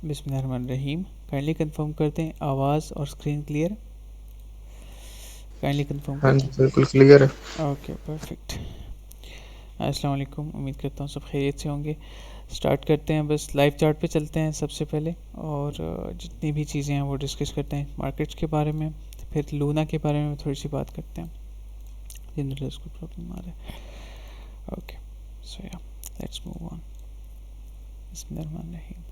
बिस्मिल्लाहिर्रहमानिर्रहीम। Kindly confirm करते हैं आवाज़ और स्क्रीन क्लियर। काइंडली कंफर्म हाँ करते जी, बिल्कुल क्लियर है। हैं। Okay perfect. अस्सलाम वालेकुम, उम्मीद करता हूँ सब खैरियत से होंगे। स्टार्ट करते हैं, बस लाइव चार्ट पे चलते हैं सबसे पहले और जितनी भी चीज़ें हैं वो डिस्कस करते हैं मार्केट्स के बारे में। फिर लूना के बारे में थोड़ी सी बात करते हैं जिन को प्रॉब्लम आ रहा है। ओके सो या लेट्स मूव ऑन। बिस्मिल्लाहिर्रहमानिर्रहीम।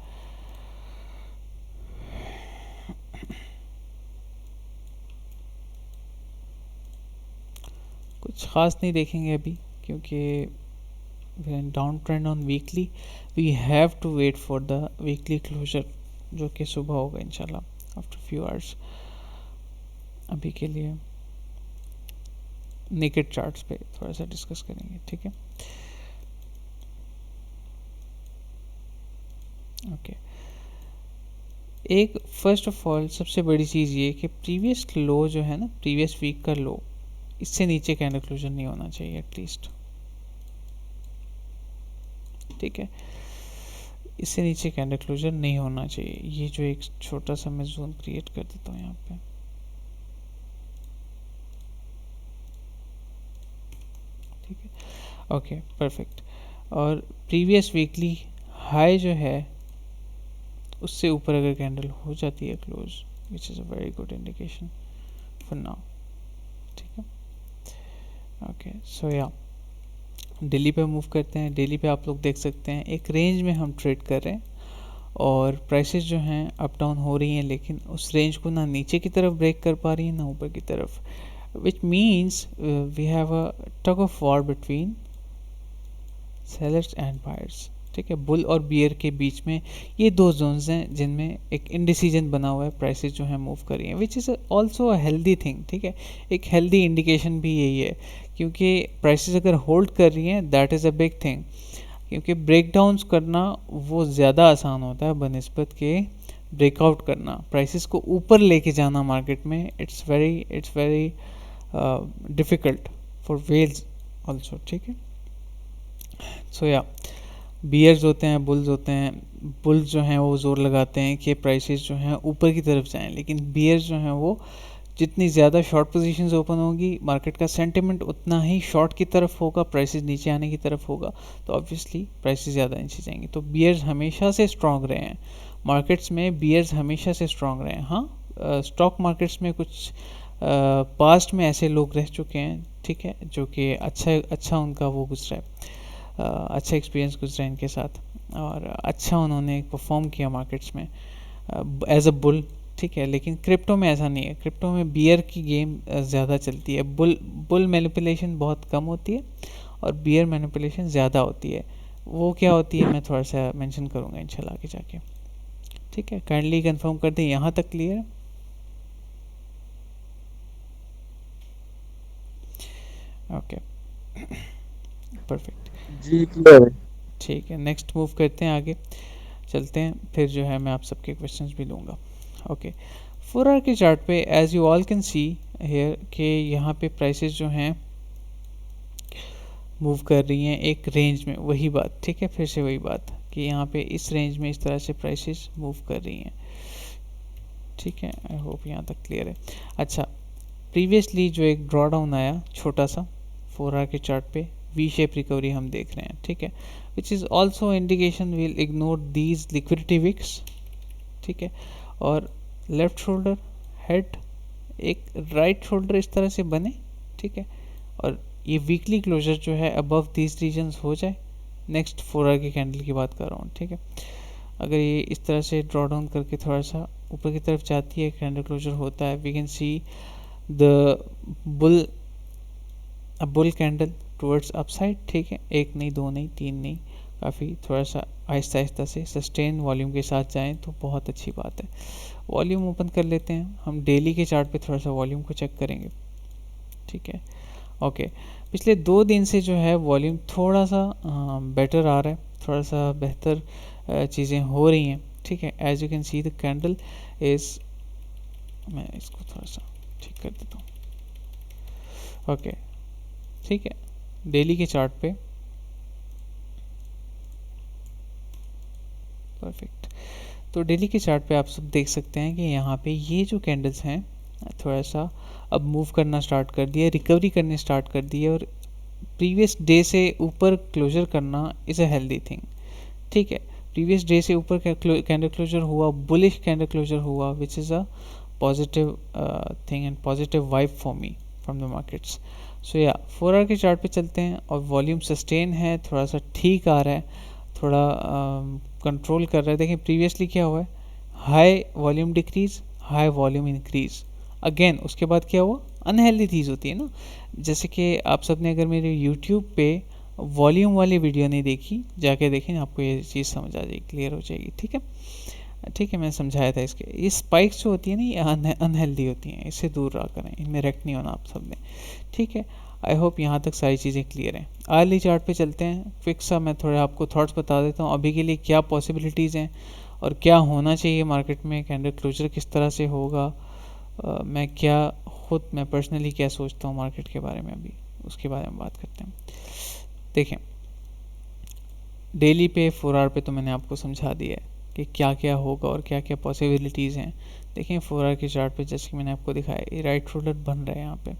कुछ ख़ास नहीं देखेंगे अभी क्योंकि down trend on weekly we have to wait for the weekly closure जो कि सुबह होगा इंशाल्लाह आफ्टर फ्यू आवर्स। अभी के लिए नेकेड चार्ट्स पे थोड़ा सा डिस्कस करेंगे, ठीक है। ओके एक फर्स्ट ऑफ ऑल सबसे बड़ी चीज़ ये कि प्रीवियस लो जो है ना, प्रीवियस वीक का लो, इससे नीचे कैंडल क्लोजर नहीं होना चाहिए एटलीस्ट, ठीक है। इससे नीचे कैंडल क्लोजर नहीं होना चाहिए। ये जो एक छोटा सा मैं जोन क्रिएट कर देता हूँ यहाँ पे, ठीक है। Okay perfect. और प्रीवियस वीकली हाई जो है उससे ऊपर अगर कैंडल हो जाती है close, which is a very good indication for now, ठीक है। ओके सो या डेली पे मूव करते हैं। डेली पे आप लोग देख सकते हैं एक रेंज में हम ट्रेड कर रहे हैं और प्राइसेस जो हैं अप डाउन हो रही हैं, लेकिन उस रेंज को ना नीचे की तरफ ब्रेक कर पा रही हैं ना ऊपर की तरफ, which means we have a tug of war between sellers and buyers, ठीक है। बुल और बियर के बीच में ये दो जोन्स हैं जिनमें एक इनडिसीजन बना हुआ है। प्राइसेस जो है मूव कर रही हैं, विच is also a healthy thing, ठीक है। एक हेल्दी इंडिकेशन भी यही है क्योंकि प्राइसेस अगर होल्ड कर रही हैं that is a big thing, क्योंकि ब्रेकडाउन्स करना वो ज़्यादा आसान होता है बनस्बत के ब्रेकआउट करना। प्राइसेस को ऊपर लेके जाना मार्केट में it's very difficult for whales also, ठीक है। सो या बियर्स होते हैं, बुल्स होते हैं। बुल्स जो हैं वो ज़ोर लगाते हैं कि प्राइसेस जो हैं ऊपर की तरफ जाएं, लेकिन बियर्स जो हैं वो जितनी ज़्यादा शॉर्ट पोजीशंस ओपन होगी मार्केट का सेंटिमेंट उतना ही शॉर्ट की तरफ होगा, प्राइसेस नीचे आने की तरफ होगा, तो ऑब्वियसली प्राइसेस ज़्यादा नीचे जाएंगे। तो बियर्स हमेशा से स्ट्रांग रहे हैं मार्केट्स में, बियर्स हमेशा से स्ट्रांग रहे हैं। हाँ स्टॉक मार्केट्स में कुछ पास्ट में ऐसे लोग रह चुके हैं, ठीक है, जो कि अच्छा उनका वो गुजरा है, अच्छा एक्सपीरियंस गुजरा इनके साथ और अच्छा उन्होंने परफॉर्म किया मार्केट्स में एज अ बुल, ठीक है। लेकिन क्रिप्टो में ऐसा नहीं है। क्रिप्टो में बियर की गेम ज़्यादा चलती है। बुल मैनिपुलेशन बहुत कम होती है और बियर मैनिपुलेशन ज़्यादा होती है। वो क्या होती है मैं थोड़ा सा मेंशन करूँगा इंशाल्लाह आगे जाके, ठीक है। काइंडली कंफर्म कर दें यहाँ तक क्लियर है। ओके परफेक्ट, जी क्लियर है। ठीक है। नेक्स्ट मूव करते हैं, आगे चलते हैं, फिर जो है मैं आप सबके क्वेश्चंस भी लूँगा। ओके 4 आवर के चार्ट पे as you all can see here कि यहाँ पे प्राइसेस जो हैं मूव कर रही हैं एक रेंज में, वही बात, ठीक है। फिर से वही बात कि यहाँ पे इस रेंज में इस तरह से प्राइसेस मूव कर रही हैं, ठीक है। आई होप यहाँ तक क्लियर है। अच्छा प्रीवियसली जो एक ड्रॉ डाउन आया छोटा सा 4 आवर के चार्ट पे, वी शेप रिकवरी हम देख रहे हैं, ठीक है, which is also indication will ignore these liquidity wicks, ठीक है। और लेफ्ट शोल्डर हेड, एक राइट शोल्डर इस तरह से बने, ठीक है। और ये वीकली क्लोजर जो है अबव दीज रीजन्स हो जाए, नेक्स्ट 4 आवर की कैंडल की बात कर रहा हूँ, ठीक है। अगर ये इस तरह से ड्रॉ डाउन करके थोड़ा सा ऊपर की तरफ जाती है, कैंडल क्लोजर होता है, we can see the bull bull candle towards upside, ठीक है। एक नहीं, दो नहीं, तीन नहीं, काफ़ी थोड़ा सा आहिस्ता आहिस्ता से सस्टेन वॉल्यूम के साथ जाएं तो बहुत अच्छी बात है। वॉल्यूम ओपन कर लेते हैं हम, डेली के चार्ट पे थोड़ा सा वॉल्यूम को चेक करेंगे, ठीक है। ओके पिछले 2 दिन से जो है वॉल्यूम थोड़ा सा बेटर आ रहा है, थोड़ा सा बेहतर चीज़ें हो रही हैं, ठीक है। As you can see the candle is, मैं इसको थोड़ा सा ठीक कर देता हूँ। ओके ठीक है, डेली के चार्ट पे परफेक्ट। तो डेली के चार्ट पे आप सब देख सकते हैं कि यहाँ पे ये जो कैंडल्स हैं थोड़ा सा अब मूव करना स्टार्ट कर दिया, रिकवरी करने स्टार्ट कर दिए, और प्रीवियस डे से ऊपर क्लोजर करना इज़ अ हेल्दी थिंग। ठीक है, प्रीवियस डे से ऊपर कैंडल क्लोजर हुआ, बुलिश कैंडल क्लोजर हुआ, which is a positive thing and positive vibe for me from the markets. So yeah 4 hour के चार्ट पे चलते हैं, और वॉल्यूम सस्टेन है, थोड़ा सा ठीक आ रहा है, थोड़ा कंट्रोल कर रहा है। देखिए प्रीवियसली क्या हुआ है, high volume decrease, high volume increase, again उसके बाद क्या हुआ, अनहेल्दी चीज़ होती है ना। जैसे कि आप सब ने अगर मेरे यूट्यूब पे वॉल्यूम वाली वीडियो नहीं देखी, जाके देखें, आपको ये चीज़ समझ आ जाएगी, क्लियर हो जाएगी। ठीक है, ठीक है, मैंने समझाया था इसके, ये स्पाइक्स जो होती है ना, ये अनहेल्दी होती हैं, इससे दूर रहा करें, इनमें रेक्ट नहीं होना आप सब ने। ठीक है, आई होप यहाँ तक सारी चीज़ें क्लियर हैं। अर्ली चार्ट पे चलते हैं, क्विक सा मैं थोड़े आपको थॉट्स बता देता हूँ अभी के लिए क्या पॉसिबिलिटीज़ हैं और क्या होना चाहिए मार्केट में, कैंडल क्लोजर किस तरह से होगा, मैं पर्सनली क्या सोचता हूँ मार्केट के बारे में, अभी उसके बारे में बात करते हैं। देखें, डेली पे 4 आवर पे तो मैंने आपको समझा दिया है कि क्या क्या होगा और क्या क्या पॉसिबिलिटीज़ हैं। देखें 4 आवर के चार्ट पे जैसे कि मैंने आपको दिखाया, ये राइट शोल्डर बन रहा है यहाँ पे,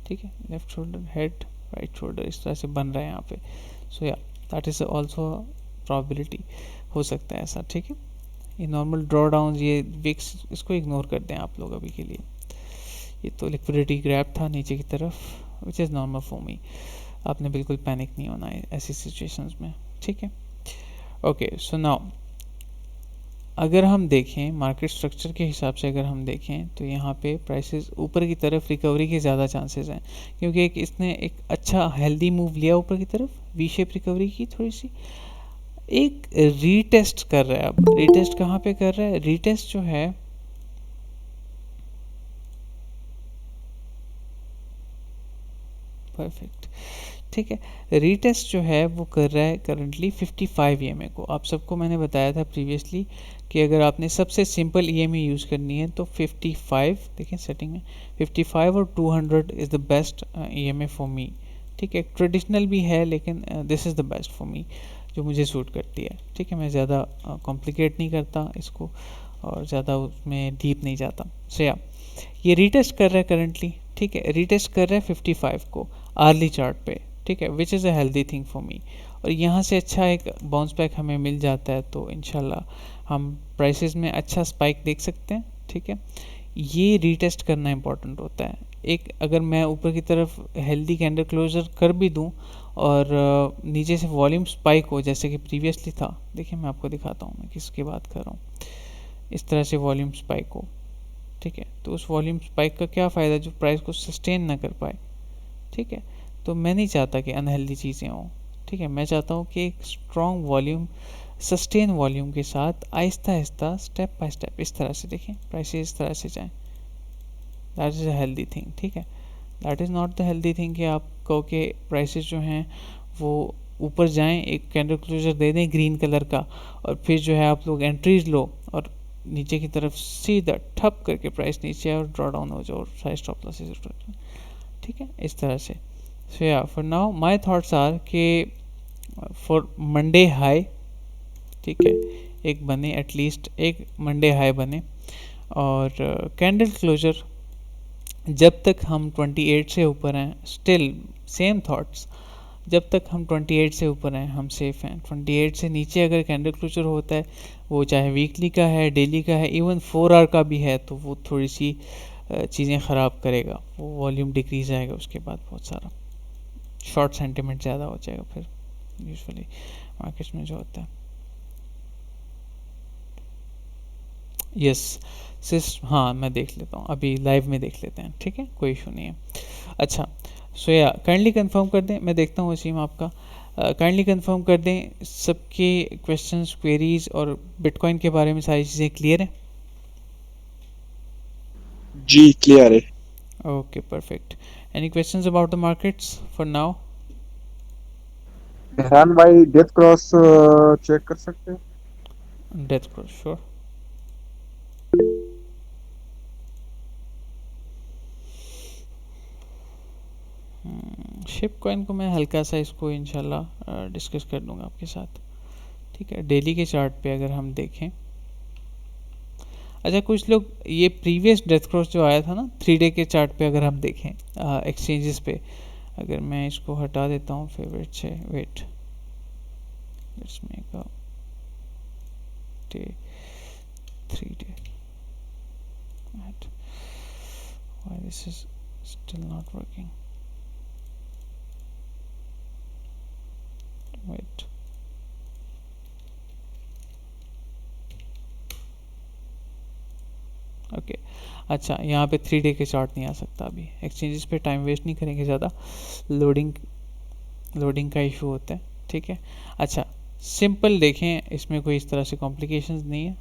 ठीक है, left shoulder, head, right shoulder, इस तरह से बन रहा है यहाँ पे। सो या दैट इज़ ऑल्सो प्रॉबिलिटी, हो सकता है ऐसा। ठीक है, ये नॉर्मल ड्रॉ डाउन, ये विक्स, इसको इग्नोर कर दें आप लोग अभी के लिए। ये तो लिक्विडिटी ग्रैब था नीचे की तरफ, which is normal for me. आपने बिल्कुल पैनिक नहीं होना है ऐसी सिचुएशंस में। ठीक है, ओके। सो नाउ अगर हम देखें मार्केट स्ट्रक्चर के हिसाब से, अगर हम देखें तो यहाँ पे प्राइसेस ऊपर की तरफ रिकवरी के ज़्यादा चांसेस हैं, क्योंकि इसने एक अच्छा हेल्दी मूव लिया ऊपर की तरफ, वी शेप रिकवरी की थोड़ी सी, एक रीटेस्ट कर रहा है। अब रीटेस्ट कहाँ पे कर रहा है, रीटेस्ट जो है परफेक्ट, ठीक है, रीटेस्ट जो है वो कर रहा है करंटली 55 EMA को। आप सबको मैंने बताया था प्रीवियसली कि अगर आपने सबसे सिंपल EMA यूज़ करनी है तो 55, देखें सेटिंग में 55 और 200 is the best EMA for me. ठीक है, ट्रेडिशनल भी है लेकिन this is the best for me, जो मुझे सूट करती है। ठीक है, मैं ज़्यादा कॉम्प्लिकेट नहीं करता इसको और ज़्यादा उसमें डीप नहीं जाता। सो या ये रीटेस्ट कर रहा है करंटली, ठीक है, रीटेस्ट कर रहा है 55 को आर्ली चार्ट पे, ठीक है, which is a healthy thing for me. और यहाँ से अच्छा एक बाउंस बैक हमें मिल जाता है तो इंशाल्लाह हम प्राइसेस में अच्छा स्पाइक देख सकते हैं। ठीक है, ये रीटेस्ट करना इंपॉर्टेंट होता है। एक अगर मैं ऊपर की तरफ हेल्दी कैंडल क्लोजर कर भी दूं और नीचे से वॉल्यूम स्पाइक हो जैसे कि प्रीवियसली था, देखिए मैं आपको दिखाता हूँ मैं किसकी बात कर रहा हूँ, इस तरह से वॉल्यूम स्पाइक हो, ठीक है, तो उस वॉल्यूम स्पाइक का क्या फ़ायदा जो प्राइस को सस्टेन ना कर पाए। ठीक है, तो मैं नहीं चाहता कि अनहेल्दी चीज़ें हों। ठीक है, मैं चाहता हूँ कि एक स्ट्रॉन्ग वॉल्यूम, सस्टेन वॉल्यूम के साथ Aahista Aahista step by step इस तरह से देखें प्राइसेस इस तरह से जाएं, that is a healthy thing. ठीक है, that is not the healthy thing कि आप कहो कि प्राइसेस जो हैं वो ऊपर जाएं, एक कैंडल क्लोजर दे दें ग्रीन कलर का, और फिर जो है आप लोग एंट्रीज लो और नीचे की तरफ सीधा ठप करके प्राइस नीचे और ड्रॉ डाउन हो जाओ और साइज स्टॉप लॉसेस। ठीक है, इस तरह से। सो या for now my thoughts are कि फॉर मंडे हाई, ठीक है, एक बने, एटलीस्ट एक मंडे हाई बने, और कैंडल क्लोजर जब तक हम 28 से ऊपर हैं, स्टिल सेम थॉट्स, जब तक हम 28 से ऊपर हैं हम सेफ हैं। 28 से नीचे अगर कैंडल क्लोजर होता है, वो चाहे वीकली का है, डेली का है, इवन 4 आवर का भी है, तो वो थोड़ी सी चीज़ें ख़राब करेगा, वो वॉल्यूम डिक्रीज आएगा, उसके बाद बहुत सारा शॉर्ट सेंटिमेंट ज़्यादा हो जाएगा फिर यूजुअली मार्केट्स में जो होता है। यस सिस, हाँ मैं देख लेता हूँ, अभी लाइव में देख लेते हैं। ठीक है, कोई इशू नहीं है। अच्छा, सो या काइंडली कंफर्म कर दें, मैं देखता हूँ वसीम आपका, काइंडली कंफर्म कर दें सबके क्वेश्चंस, क्वेरीज और बिटकॉइन के बारे में सारी चीज़ें क्लियर हैं। जी क्लियर है। Okay perfect, any questions about the markets for now? Mehran भाई डेथ क्रॉस चेक कर सकते हैं? Death cross, sure. Ship coin को मैं हल्का सा इसको इंशाल्लाह डिस्कस कर दूंगा आपके साथ। ठीक है। डेली के चार्ट पे अगर हम देखें, अच्छा कुछ लोग ये प्रीवियस डेथ क्रॉस जो आया था ना 3 डे के चार्ट पे अगर हम देखें एक्सचेंजेस पे, अगर मैं इसको हटा देता हूँ फेवरेट से, wait let's make a day 3 day why this is still not working, wait okay अच्छा यहाँ पे 3 डे के चार्ट नहीं आ सकता अभी, एक्सचेंजेस पे टाइम वेस्ट नहीं करेंगे ज़्यादा, लोडिंग का इशू होता है, ठीक है। अच्छा सिंपल देखें, इसमें कोई इस तरह से कॉम्प्लिकेशंस नहीं है।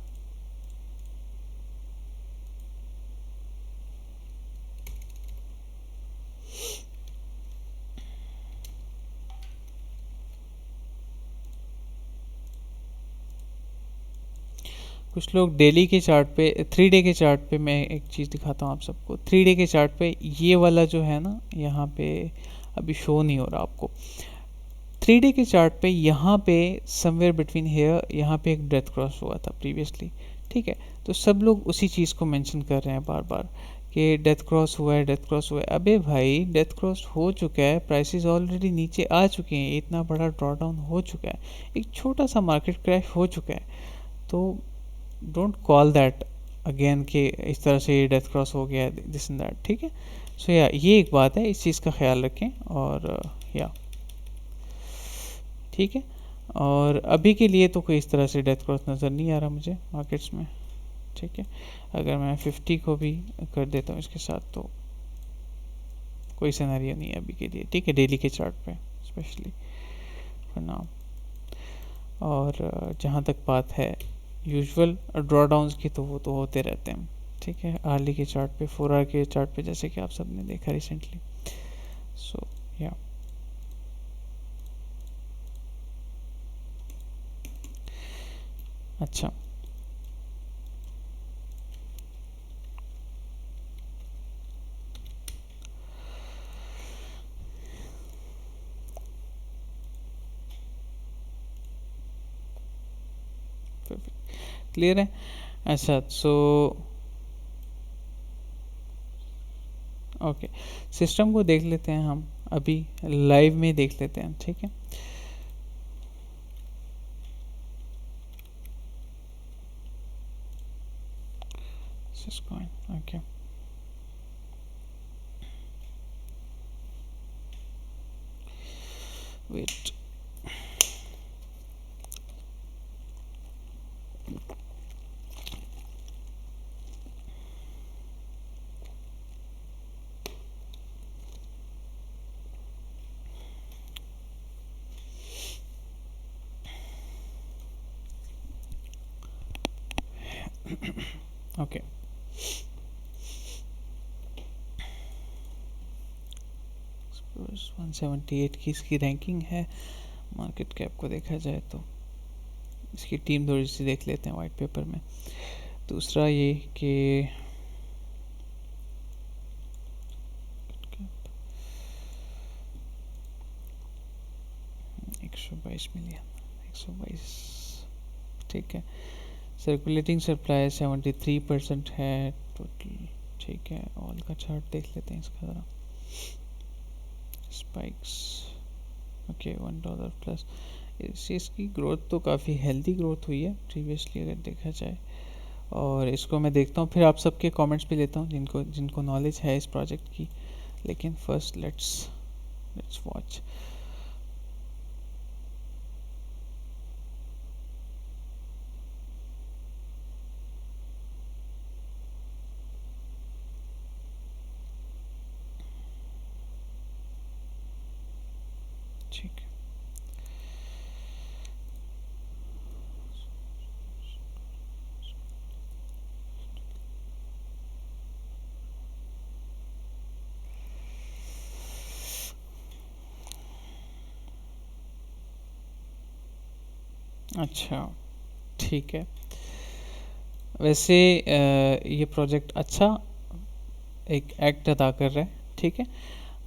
कुछ लोग डेली के चार्ट पे, 3 डे के चार्ट पे मैं एक चीज़ दिखाता हूँ आप सबको। 3 डे के चार्ट पे ये वाला जो है ना, यहाँ पे अभी शो नहीं हो रहा आपको। 3 डे के चार्ट पे यहाँ पे समवेयर बिटवीन हेयर यहाँ पे एक डेथ क्रॉस हुआ था प्रीवियसली, ठीक है। तो सब लोग उसी चीज़ को मेंशन कर रहे हैं बार बार कि डेथ क्रॉस हुआ है, डेथ क्रॉस हुआ है। अबे भाई डेथ क्रॉस हो चुका है, प्राइसेस ऑलरेडी नीचे आ चुके हैं, इतना बड़ा ड्रॉडाउन हो चुका है, एक छोटा सा मार्केट क्रैश हो चुका है। तो डोंट कॉल दैट अगेन कि इस तरह से ये डेथ क्रॉस हो गया दिस एंड दैट, ठीक है। सो या ये एक बात है, इस चीज़ का ख्याल रखें। और या ठीक है, और अभी के लिए तो कोई इस तरह से डेथ क्रॉस नज़र नहीं आ रहा मुझे मार्केट्स में, ठीक है। अगर मैं 50 को भी कर देता हूँ इसके साथ तो कोई सिनेरियो नहीं है अभी के लिए, ठीक है, डेली के चार्ट पे स्पेशली फॉर नाउ। और जहाँ तक बात है यूजुअल ड्रॉडाउंस की, तो वो तो होते रहते हैं, ठीक है। आर्ली के चार्ट पे, 4 आवर के चार्ट पे, जैसे कि आप सबने देखा रिसेंटली। सो या अच्छा क्लियर है। अच्छा सो ओके, सिस्टम को देख लेते हैं हम अभी, लाइव में देख लेते हैं, ठीक है। Syscoin, okay. Wait. Okay. Spurs 178 की इसकी रैंकिंग है। मार्केट कैप को देखा जाए तो इसकी टीम थोड़ी सी देख लेते हैं वाइट पेपर में। दूसरा ये कि 122 मिलियन, 122, ठीक है। सर्कुलेटिंग सप्लाई 73% है टोटल, ठीक है। ऑल का चार्ट देख लेते हैं इसका ज़रा। Spikes okay, $1 plus. इसकी ग्रोथ तो काफ़ी हेल्दी ग्रोथ हुई है प्रीवियसली अगर देखा जाए। और इसको मैं देखता हूँ, फिर आप सबके कमेंट्स भी लेता हूँ जिनको जिनको नॉलेज है इस प्रोजेक्ट की। लेकिन फर्स्ट लेट्स वॉच। ठीक है, अच्छा ठीक है। वैसे ये प्रोजेक्ट अच्छा एक एक्ट अदा कर रहा है, ठीक है,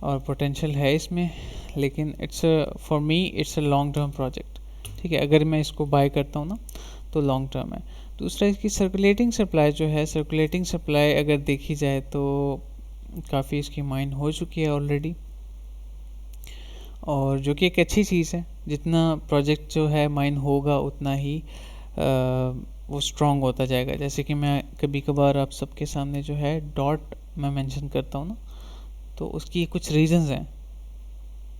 और पोटेंशियल है इसमें। लेकिन it's for me it's a long term project, ठीक है, अगर मैं इसको बाय करता हूँ ना तो लॉन्ग टर्म है। दूसरा इसकी सर्कुलेटिंग सप्लाई जो है, सर्कुलेटिंग सप्लाई अगर देखी जाए तो काफ़ी इसकी माइन हो चुकी है ऑलरेडी, और जो कि एक अच्छी चीज़ है। जितना प्रोजेक्ट जो है माइन होगा उतना ही वो स्ट्रॉन्ग होता जाएगा। जैसे कि मैं कभी कभार आप सबके सामने जो है डॉट मैं मेंशन करता हूँ ना, तो उसकी कुछ रीजंस हैं,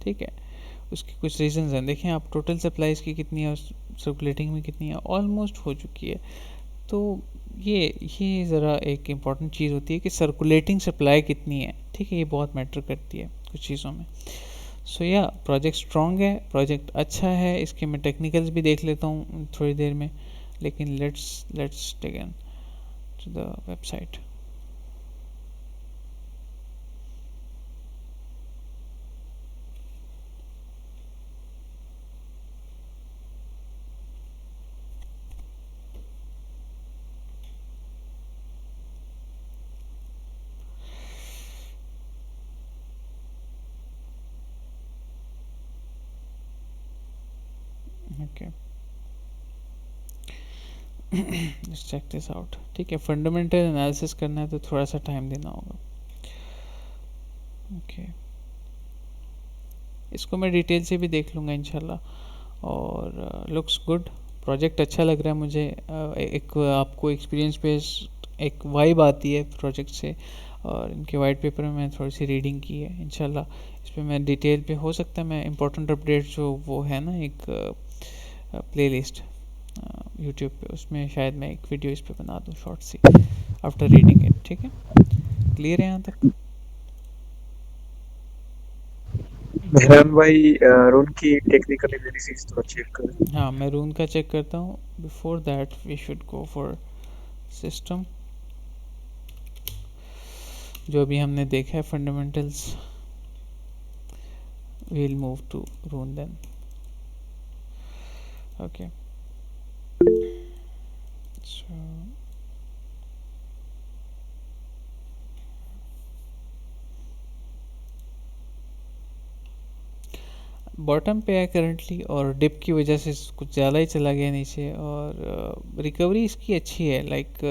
ठीक है, उसकी कुछ रीजंस हैं। देखें आप, टोटल सप्लाई इसकी कितनी है और सर्कुलेटिंग में कितनी है, ऑलमोस्ट हो चुकी है। तो ये ज़रा एक इम्पॉर्टेंट चीज़ होती है कि सर्कुलेटिंग सप्लाई कितनी है, ठीक है, ये बहुत मैटर करती है कुछ चीज़ों में। सो या प्रोजेक्ट स्ट्रॉन्ग है, प्रोजेक्ट अच्छा है। इसके मैं टेक्निकल्स भी देख लेता हूँ थोड़ी देर में, लेकिन let's take in to the website. Okay, let's check this out. ठीक है, फंडामेंटल एनालिसिस करना है तो थोड़ा सा टाइम देना होगा। ओके, इसको मैं डिटेल से भी देख लूँगा इंशाल्लाह। और लुक्स गुड, प्रोजेक्ट अच्छा लग रहा है मुझे। एक आपको एक्सपीरियंस बेस्ड एक वाइब आती है प्रोजेक्ट से, और इनके वाइट पेपर में मैंने थोड़ी सी रीडिंग की है। इंशाल्लाह इस पर मैं डिटेल पे, हो सकता है मैं इम्पोर्टेंट अपडेट जो वो है ना एक प्लेलिस्ट यूट्यूब पे, उसमें शायद मैं एक वीडियो इस पे बना दूँ short see after reading it. ठीक है, क्लियर है यहाँ तक? मेहरान भाई, रोन की टेक्निकल एनालिसिस थोड़ा चेक करें। हाँ, मैं रून का चेक करता हूँ। Before that we should go for system, जो अभी हमने देखा है fundamentals. we'll move to rune then. Okay, so bottom पे है करंटली, और डिप की वजह से कुछ ज़्यादा ही चला गया नीचे, और रिकवरी इसकी अच्छी है। Like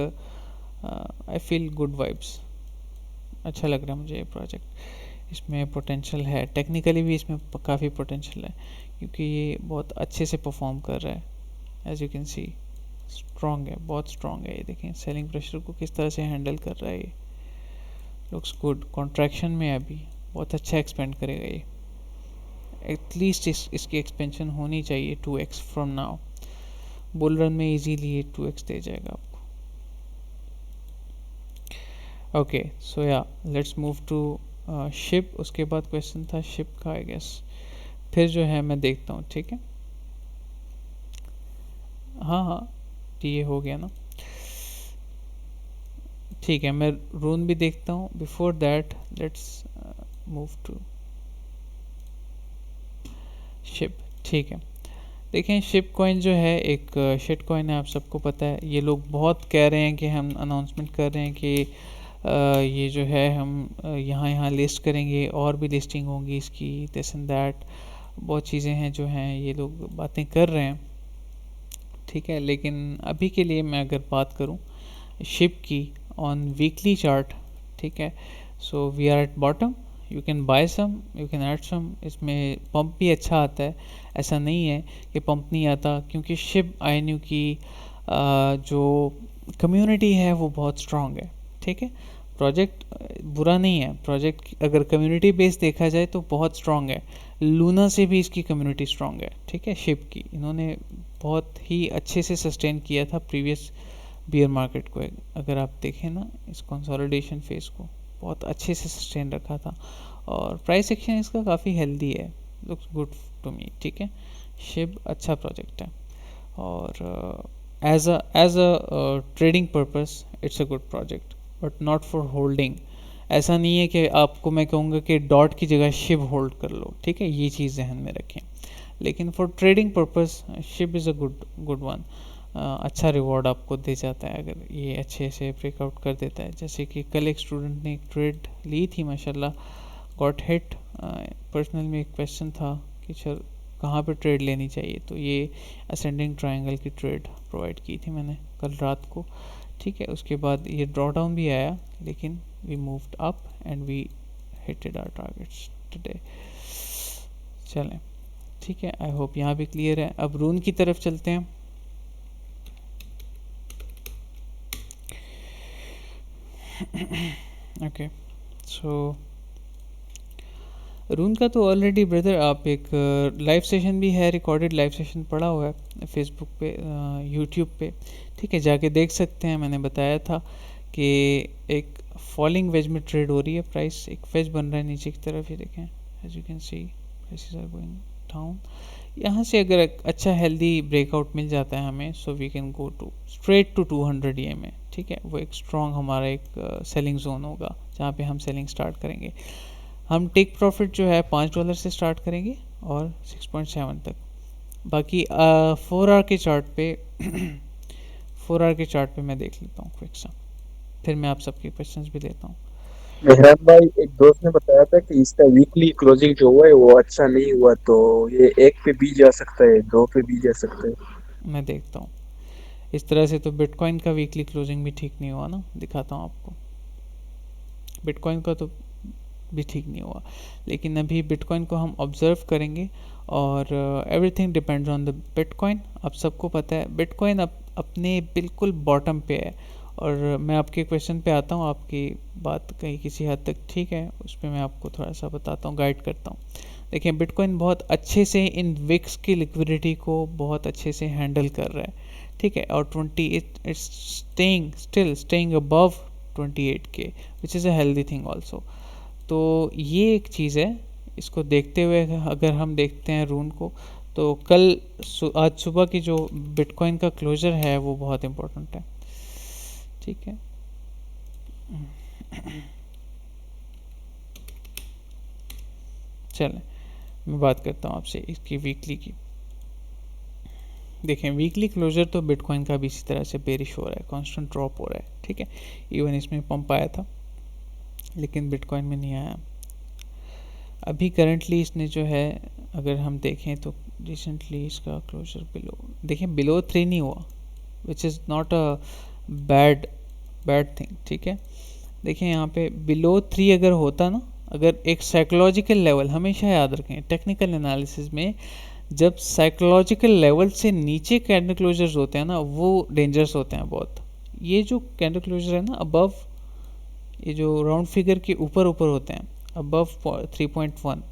I feel good vibes, अच्छा लग रहा है मुझे ये प्रोजेक्ट। इसमें पोटेंशियल है, टेक्निकली भी इसमें काफ़ी पोटेंशियल है, क्योंकि ये बहुत अच्छे से परफॉर्म कर रहा है। As you can see strong है, बहुत स्ट्रॉन्ग है। ये देखें सेलिंग प्रेशर को किस तरह से हैंडल कर रहा है। ये लुक्स गुड, कॉन्ट्रैक्शन में अभी बहुत अच्छा एक्सपेंड करेगा ये। एटलीस्ट इसकी एक्सपेंशन होनी चाहिए 2x from now. Bull run में इजीली ये 2x दे जाएगा आपको। ओके, सो या लेट्स मूव टू शिप। उसके बाद क्वेश्चन था शिप का आई गेस, फिर जो है मैं देखता हूँ। ठीक है, हाँ हाँ, ये हो गया ना। ठीक है, मैं रून भी देखता हूँ। Before that let's move to ship. ठीक है, देखें शिप कॉइन जो है एक शिट कॉइन है, आप सबको पता है। ये लोग बहुत कह रहे हैं कि हम अनाउंसमेंट कर रहे हैं कि ये जो है हम यहाँ यहाँ लिस्ट करेंगे, और भी लिस्टिंग होंगी इसकी, दिस एंड दैट। बहुत चीज़ें हैं जो हैं, ये लोग बातें कर रहे हैं। ठीक है, लेकिन अभी के लिए मैं अगर बात करूँ शिप की ऑन वीकली चार्ट, ठीक है, so we are at bottom. You can buy some, you can add some. इसमें पंप भी अच्छा आता है, ऐसा नहीं है कि पंप नहीं आता, क्योंकि शिप आईएनयू की जो कम्युनिटी है वो बहुत स्ट्रांग है। ठीक है, प्रोजेक्ट बुरा नहीं है, प्रोजेक्ट अगर कम्युनिटी बेस देखा जाए तो बहुत स्ट्रांग है। लूना से भी इसकी कम्युनिटी स्ट्रांग है। ठीक है, शिप की इन्होंने बहुत ही अच्छे से सस्टेन किया था प्रीवियस बियर मार्केट को। अगर आप देखें ना इस कंसोलिडेशन फेज को, बहुत अच्छे से सस्टेन रखा था, और प्राइस एक्शन इसका काफ़ी हेल्दी है, लुक्स गुड टू मी। ठीक है, शिप अच्छा प्रोजेक्ट है, और as a trading purpose it's a good project, but not for holding. ऐसा नहीं है कि आपको मैं कहूँगा कि डॉट की जगह शिप होल्ड कर लो। ठीक है, ये चीज़ जहन में रखें। लेकिन for trading purpose ship is a good one. अच्छा रिवॉर्ड आपको दे जाता है अगर ये अच्छे से ब्रेकआउट कर देता है। जैसे कि कल एक स्टूडेंट ने एक ट्रेड ली थी, माशाल्लाह गॉट हिट। पर्सनल में एक क्वेश्चन था कि सर कहाँ पे ट्रेड लेनी चाहिए, तो ये असेंडिंग ट्रायंगल की ट्रेड प्रोवाइड की थी मैंने कल रात को। ठीक है, उसके बाद ये ड्रॉ डाउन भी आया, लेकिन we moved up and we hitted our targets today. चलें, ठीक है, आई होप यहाँ भी क्लियर है। अब रून की तरफ चलते हैं। ओके, सो रून का तो ऑलरेडी ब्रदर आप एक लाइव सेशन भी है, रिकॉर्डेड लाइव सेशन पड़ा हुआ है फेसबुक पे, यूट्यूब पे। ठीक है, जाके देख सकते हैं। मैंने बताया था कि एक फॉलिंग वेज में ट्रेड हो रही है, प्राइस एक वेज बन रहा है नीचे की तरफ, ये देखें, as you can see prices are going down. यहाँ से अगर एक अच्छा हेल्दी ब्रेकआउट मिल जाता है हमें, so we can go to straight to 200 EMA। ठीक है, वो एक स्ट्रॉन्ग हमारा एक सेलिंग जोन होगा जहाँ पे हम सेलिंग स्टार्ट करेंगे। हम टेक प्रॉफिट जो है $5 से स्टार्ट करेंगे और 6.7 तक। बाकी 4 आवर के चार्ट पे 4 आवर के चार्ट पे मैं देख लेता हूँ क्विक सा, फिर मैं आप सबके क्वेश्चंस भी लेता हूँ। मेहरान भाई, एक दोस्त ने बताया था कि इसका वीकली क्लोजिंग जो हुआ है वो अच्छा नहीं हुआ, तो ये 1 पे भी जा सकता है, 2 पे भी जा सकता है। मैं देखता हूँ। इस तरह से तो बिटकॉइन का वीकली क्लोजिंग भी ठीक नहीं हुआ ना, दिखाता हूँ आपको। बिटकॉइन का तो भी ठीक नहीं हुआ, लेकिन अभी बिटकॉइन को हम ऑब्जर्व करेंगे और everything depends on the bitcoin. आप सबको पता है बिटकॉइन अपने बिल्कुल बॉटम पे है। और मैं आपके क्वेश्चन पे आता हूँ, आपकी बात कहीं किसी हद तक ठीक है, उस पर मैं आपको थोड़ा सा बताता हूँ, गाइड करता हूँ। देखिए, बिटकॉइन बहुत अच्छे से इन विक्स की लिक्विडिटी को बहुत अच्छे से हैंडल कर रहा है। ठीक है, और 28 staying above 28K, which is a healthy thing also. तो ये एक चीज़ है। इसको देखते हुए अगर हम देखते हैं रून को, तो आज सुबह की जो बिटकॉइन का क्लोजर है वो बहुत इम्पोर्टेंट है। ठीक है, चलें मैं बात करता हूँ आपसे इसकी वीकली की। देखें, वीकली क्लोजर तो बिटकॉइन का भी इसी तरह से बेरिश हो रहा है, कांस्टेंट ड्रॉप हो रहा है। ठीक है, इवन इसमें पंप आया था लेकिन बिटकॉइन में नहीं आया। अभी करंटली इसने जो है, अगर हम देखें तो रिसेंटली इसका क्लोजर देखें बिलो 3 नहीं हुआ, which is not a bad bad thing. ठीक है, देखें यहाँ पे बिलो 3 अगर होता ना, अगर एक साइकोलॉजिकल लेवल, हमेशा याद रखें टेक्निकल एनालिसिस में, जब साइकोलॉजिकल लेवल से नीचे कैंडल क्लोजर्स होते हैं ना, वो डेंजरस होते हैं बहुत। ये जो कैंडल क्लोजर है ना अबव, ये जो राउंड फिगर के ऊपर ऊपर होते हैं अबव 3.1,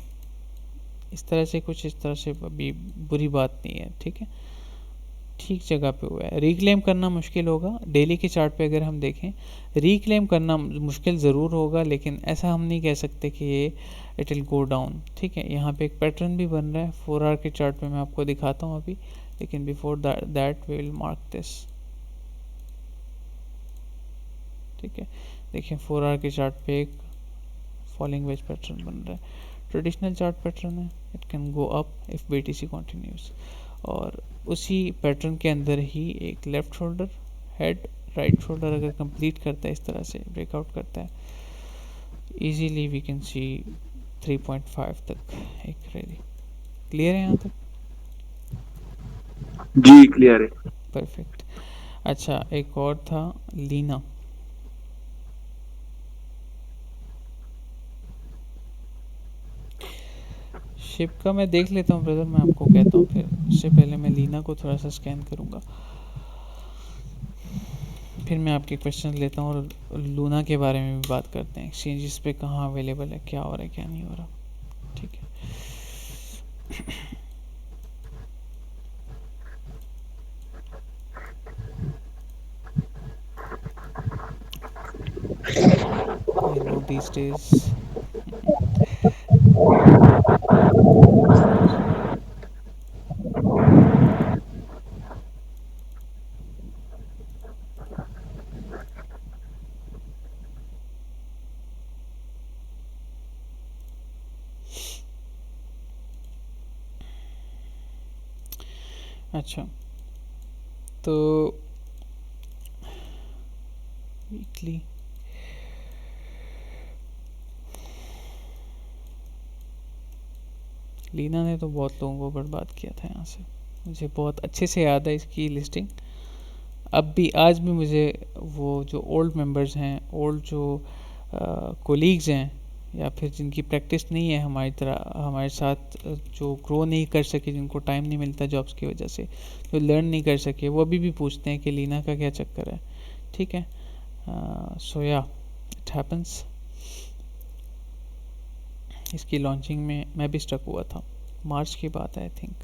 इस तरह से कुछ, इस तरह से अभी बुरी बात नहीं है। ठीक है, ठीक जगह पे हुआ है। रिक्लेम करना मुश्किल होगा, डेली के चार्ट पे अगर हम देखें रिक्लेम करना मुश्किल ज़रूर होगा, लेकिन ऐसा हम नहीं कह सकते कि ये इट विल गो डाउन। ठीक है, यहाँ पे एक पैटर्न भी बन रहा है 4 आवर के चार्ट पे, मैं आपको दिखाता हूँ अभी, लेकिन before that we will mark this. ठीक है, देखिए 4 आवर के चार्ट पे एक फॉलिंग वेज पैटर्न बन रहा है, ट्रेडिशनल चार्ट पैटर्न है, it can go up if BTC continuous. और उसी पैटर्न के अंदर ही एक left shoulder head, right shoulder अगर कंप्लीट करता है, इस तरह से ब्रेकआउट करता है, इजीली वी कैन सी 3.5 तक एक रैली। क्लियर है यहाँ तक? जी क्लियर है। परफेक्ट। अच्छा, एक और था लीना। शिप का मैं देख लेता हूँ ब्रदर, मैं आपको कहता हूँ फिर, उससे पहले मैं लीना को थोड़ा सा स्कैन करूँगा, फिर मैं आपके क्वेश्चन लेता हूँ और लूना के बारे में भी बात करते हैं, एक्सचेंजेस पे कहाँ अवेलेबल है, क्या हो रहा है क्या नहीं हो रहा। ठीक है, आई नो दीज डेज। अच्छा, तो वीकली लीना ने तो बहुत लोगों को बर्बाद किया था यहाँ से, मुझे बहुत अच्छे से याद है इसकी लिस्टिंग। अब भी आज भी मुझे वो जो ओल्ड मेंबर्स हैं, ओल्ड जो कोलीग्स हैं, या फिर जिनकी प्रैक्टिस नहीं है हमारी तरह हमारे साथ, जो ग्रो नहीं कर सके, जिनको टाइम नहीं मिलता जॉब्स की वजह से, जो लर्न नहीं कर सके, वो अभी भी पूछते हैं कि लीना का क्या चक्कर है। ठीक है, सो या इट हैपन्स। इसकी लॉन्चिंग में मैं भी स्टक हुआ था, मार्च की बात है आई थिंक।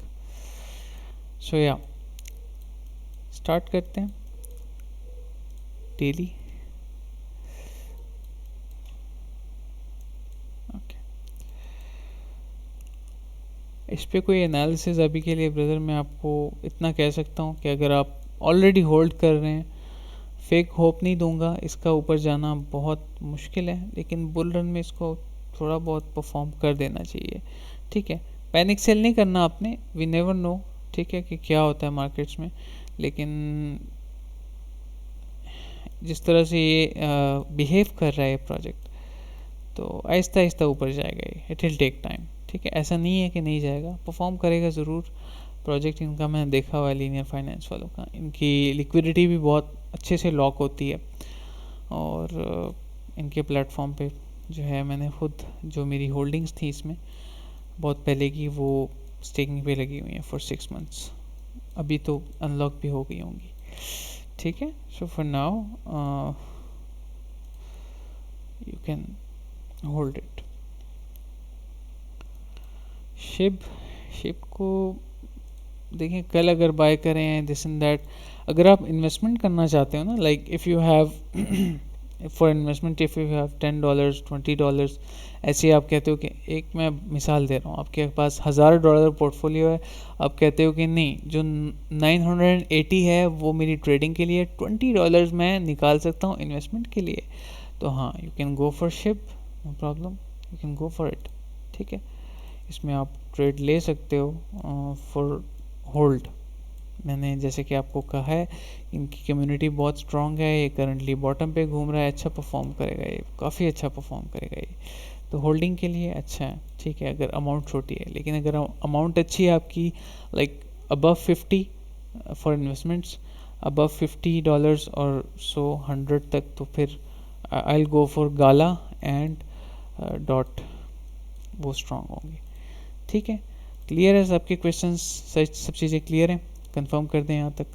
सो या स्टार्ट करते हैं डेली। ओके, इस पे कोई एनालिसिस अभी के लिए ब्रदर मैं आपको इतना कह सकता हूँ कि अगर आप ऑलरेडी होल्ड कर रहे हैं, फेक होप नहीं दूंगा, इसका ऊपर जाना बहुत मुश्किल है, लेकिन बुल रन में इसको थोड़ा बहुत परफॉर्म कर देना चाहिए। ठीक है, पैनिक सेल नहीं करना आपने, वी नेवर नो, ठीक है, कि क्या होता है मार्केट्स में, लेकिन जिस तरह से ये बिहेव कर रहा है प्रोजेक्ट, तो आहिस्ता आहिस्ता ऊपर जाएगा ये, इट विल टेक टाइम। ठीक है, ऐसा नहीं है कि नहीं जाएगा, परफॉर्म करेगा ज़रूर। प्रोजेक्ट इनका मैंने देखा हुआ है लीनियर फाइनेंस वालों का, इनकी लिक्विडिटी भी बहुत अच्छे से लॉक होती है, और इनके प्लेटफॉर्म पे जो है, मैंने खुद जो मेरी होल्डिंग्स थी इसमें बहुत पहले की, वो स्टेकिंग पे लगी हुई हैं फॉर 6 मंथ्स, अभी तो अनलॉक भी हो गई होंगी। ठीक है, so for now you can hold it. Ship ship को देखें, कल अगर बाय करें दिस एंड दैट, अगर आप इन्वेस्टमेंट करना चाहते हो ना, like if you have for investment, if you have $10 $20, ऐसे आप कहते हो कि, एक मैं मिसाल दे रहा हूँ, आपके पास $1000 पोर्टफोलियो है, आप कहते हो कि नहीं, जो 980 है वो मेरी ट्रेडिंग के लिए, $20 मैं निकाल सकता हूँ इन्वेस्टमेंट के लिए, तो हाँ, you can go for ship, no problem, you can go for it. ठीक है, इसमें आप ट्रेड ले सकते हो फॉर होल्ड। मैंने जैसे कि आपको कहा है, इनकी कम्युनिटी बहुत स्ट्रांग है, ये करंटली बॉटम पे घूम रहा है, अच्छा परफॉर्म करेगा ये, काफ़ी अच्छा परफॉर्म करेगा ये, तो होल्डिंग के लिए अच्छा है। ठीक है, अगर अमाउंट छोटी है, लेकिन अगर अमाउंट अच्छी है आपकी, like above 50 for investments, above $50 और 100 तक, तो फिर I will go for gala and dot, वो स्ट्रांग होंगे। ठीक है, क्लियर है सबके क्वेश्चंस, सब चीज़ें क्लियर हैं, कंफर्म कर दें यहाँ तक।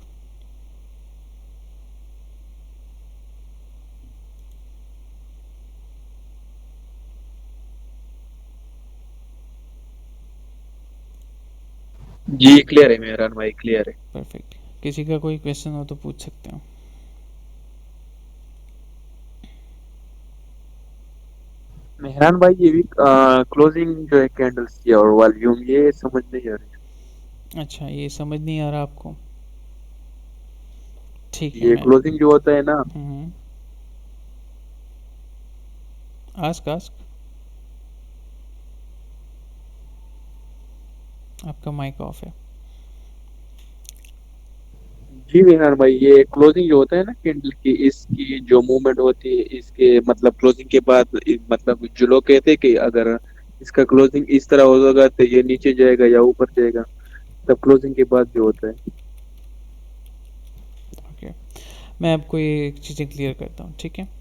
जी क्लियर है मेहरान भाई, क्लियर है। परफेक्ट, किसी का कोई क्वेश्चन हो तो पूछ सकते हो। मेहरान भाई ये भी क्लोजिंग जो है कैंडल्स की और वॉल्यूम, ये समझ नहीं आ रही। अच्छा, ये समझ नहीं आ रहा आपको, ठीक है ये मैं, क्लोजिंग जो होता है ना, हम्म, आस्क आस्क, आपका माइक ऑफ है। जी मेहरान भाई, ये क्लोजिंग जो होता है ना कैंडल की, इसकी जो मूवमेंट होती है, इसके मतलब क्लोजिंग के बाद मतलब जो लोग कहते हैं कि अगर इसका क्लोजिंग इस तरह होगा तो ये नीचे जाएगा या ऊपर जाएगा, तब क्लोजिंग के बाद जो होता है। ओके, मैं आपको ये चीज़ें क्लियर करता हूँ। ठीक है,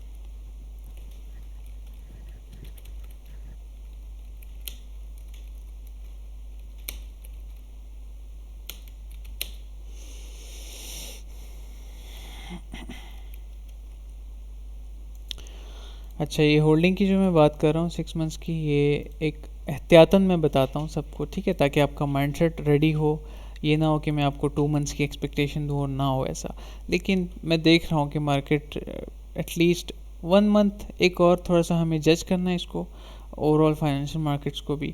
अच्छा, ये होल्डिंग की जो मैं बात कर रहा हूँ 6 मंथ्स की, ये एक एहतियातन मैं बताता हूँ सबको, ठीक है, ताकि आपका माइंडसेट रेडी हो। ये ना हो कि मैं आपको 2 मंथ्स की एक्सपेक्टेशन दूँ और ना हो ऐसा। लेकिन मैं देख रहा हूँ कि मार्केट एटलीस्ट 1 मंथ एक और थोड़ा सा हमें जज करना है इसको, ओवरऑल फाइनेंशियल मार्केट्स को भी,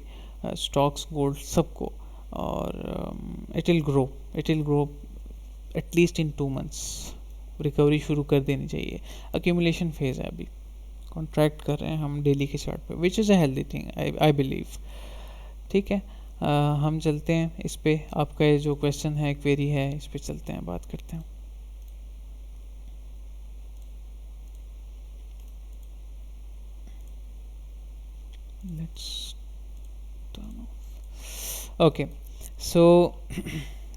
स्टॉक्स गोल्ड सबको, और it will grow at least in 2 months, recovery शुरू कर देनी चाहिए। अक्यूमुलेशन फेज़ है अभी, कॉन्ट्रैक्ट कर रहे हैं हम डेली के चार्ट पे, विच is a healthy thing, I believe. ठीक है, हम चलते हैं इस पे, आपका ये जो क्वेश्चन है, क्वेरी है, इस पे चलते हैं, बात करते हैं। Let's turn off. ओके, सो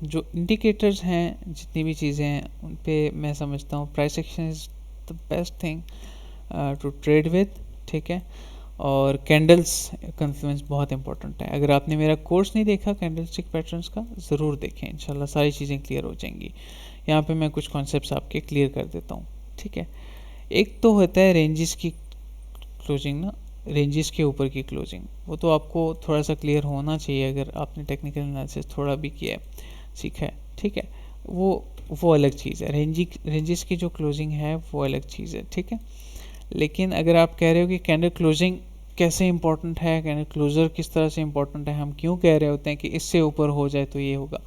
जो इंडिकेटर्स हैं, जितनी भी चीज़ें हैं, उन पे मैं समझता हूँ price action is the best thing to trade with, ठीक है। और कैंडल्स कन्फ्लुएंस बहुत इंपॉर्टेंट है। अगर आपने मेरा कोर्स नहीं देखा कैंडलस्टिक पैटर्न्स का, ज़रूर देखें, इंशाल्लाह सारी चीज़ें क्लियर हो जाएंगी। यहाँ पे मैं कुछ कॉन्सेप्ट्स आपके क्लियर कर देता हूँ, ठीक है। एक तो होता है रेंजेस की क्लोजिंग ना, रेंजेस के ऊपर की क्लोजिंग, वो तो आपको थोड़ा सा क्लियर होना चाहिए अगर आपने टेक्निकल एनालिसिस थोड़ा भी किया है, सीखा है, ठीक है। वो वो अलग चीज़ है। रेंजेस की जो क्लोजिंग है वो अलग चीज़ है, ठीक है। लेकिन अगर आप कह रहे हो कि कैंडल क्लोजिंग कैसे इंपॉर्टेंट है, कैंडल क्लोजर किस तरह से इंपॉर्टेंट है, हम क्यों कह रहे होते हैं कि इससे ऊपर हो जाए तो ये होगा।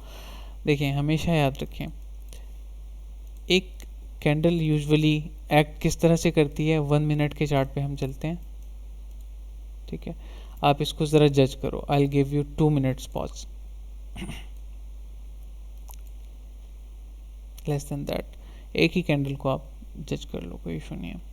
देखिए, हमेशा याद रखें, एक कैंडल यूजुअली एक्ट किस तरह से करती है। 1 मिनट के चार्ट पे हम चलते हैं, ठीक है। आप इसको ज़रा जज करो। I will give you 2 minutes pause, less than that. एक ही कैंडल को आप जज कर लो, कोई इशू नहीं है।